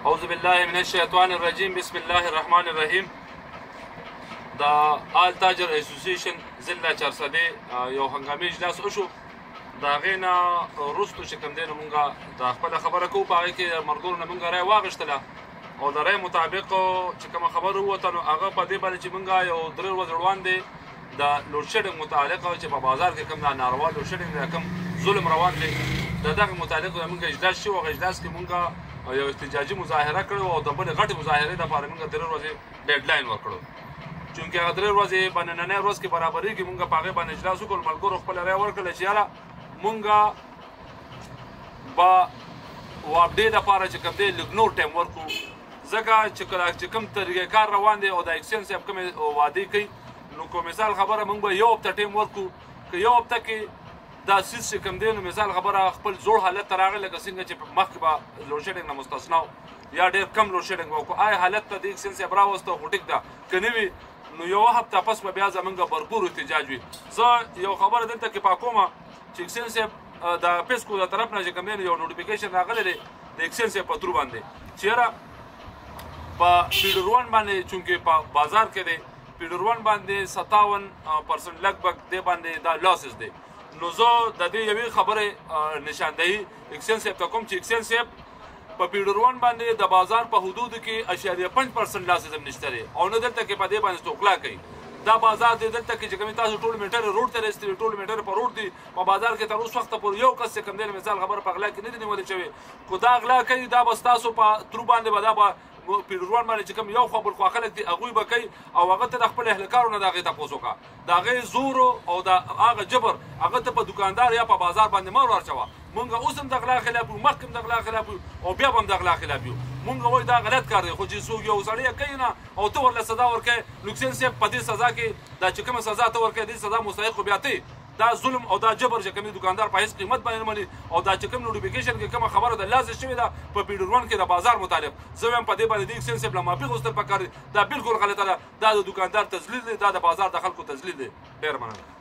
اعوذ بالله من الشیطان الرجیم بسم الله الرحمن الرحیم. د آل تاجر اسوسییشن ضلع چارسدې یو هنګامي اجلاس وشو. د هغې نه وروستو چې کوم دی نو مونږ د خپله خبره کوو، په هغې کې ملګرو نه مونږ رایه واخیستله او د رایې مطابق چې کومه خبره ووته نو هغه په دې باندې چې مونږ یو 3 ورځې وړاندې د لوډ شیډینګ متعلق چې په بازار کې کوم ناروا لوډ شیډینګ دی، کوم ظلم روان دی، د دغه متعلق مونږ اجلاس شو. هغه اجلاس کې مونږ یو احتجاجي مظاهره کړو او د بلې غټې مظاهرې دپاره مونږ 3 ورځې ډیډلاین ورکړو. چونکې هغه 3 ورځې په نننۍ ورځ کې برابرېږي، مونږ په هغې باندې اجلاس وکړو. ملګرو خپله رایه ورکړله چې یاره مونږ به وابډې دپاره چې کوم دی لږ نور ټایم ورکړو، ځکه چې کله چې کوم طریقې کار روان دی او د اکسین صاحب کومې وعدې کوي نو کو مثال خبره مونږ به 1 هفته ټایم ورکړو. که 1 هفته کې دا سیس چې کوم دی نو مثال خبره خپل زوړ حالت ته راغی، لکه څنګه چې مخکې به لوډ شیډینګ نه مستثنا یا ډېر کم لوډ شیډینګ به وکړو، آیا حالت ته د اکسین صاحب راوسته خو ټیک ده، که نه وي نو 1 هفته پس به بیا زمونږ برپور احتجاج وي. زه یو خبره دلته کې پاکومه چې اکسین صاحب د پیسکو د طرف نه چې کوم دی یو نوټیفیکیشن راغلی دی د اکسین صاحب په ترو باندې چې یاره په پیډر 1 باندې چونکې په بازار کې دی پیډر 1 باندې 57% لګبګ دی باندې دا لاسز دی. نو زه د دې یوې خبرې نشاندهي اکسین صاحب ته کوم چې اکسین صاحب په پیډر 1 باندې د بازار په حدودو کې 0.5% لاسز هم نشته دی او نه دلته کې په دې باندې توکلا کوي. دا بازار دی دلته کې چې کوم تاسو ټول میټر روډ ته رسېدلي، ټول میټر په روډ دی په بازار کې تر اوس وخته پورې یو کس چې کوم دی مثال خبره په غلا کې نه دی نیولې شوې. کو دا غلا کوي دا به ستاسو په ترو باندې به دا به پیډر 1 باندې چې کوم یو خوا بل خوا خلک دي هغوی به کوي او هغه ته د خپل اهلکارو نه د هغې تپوس وکړه. د هغې زور او د هغه جبر هغه ته په دوکاندار یا په بازار باندې مه ورچوه. مونږ اوس هم د غلا خلاف یو، مخکې هم د غلا خلاف یو او بیا به هم د غلا خلاف یو. مونږ وایو دا غلط کار دی، خو چې څوک یو سړی کوي نه او ته ورله سزا ورکوې نو اکسین صاحب په دې سزا کې دا چې کومه سزا ته ورکوې دې سزا مستحق خو بیا ته دا ظلم او دا جبر چې کوم دکاندار په هیڅ قیمت باندې نه مني او دا چې کوم نوټیفیکیشن کې کومه خبره ده لازم شوې ده په پیډر 1 کې د بازار متعلق زه وایم په دې باندې د اکسین صاحب له معافي غوښتل پکار دي. دا بالکل غلطه ده، دا د دکاندار تذلیل دی، دا د بازار د خلکو تذلیل دی. ډېر مننه.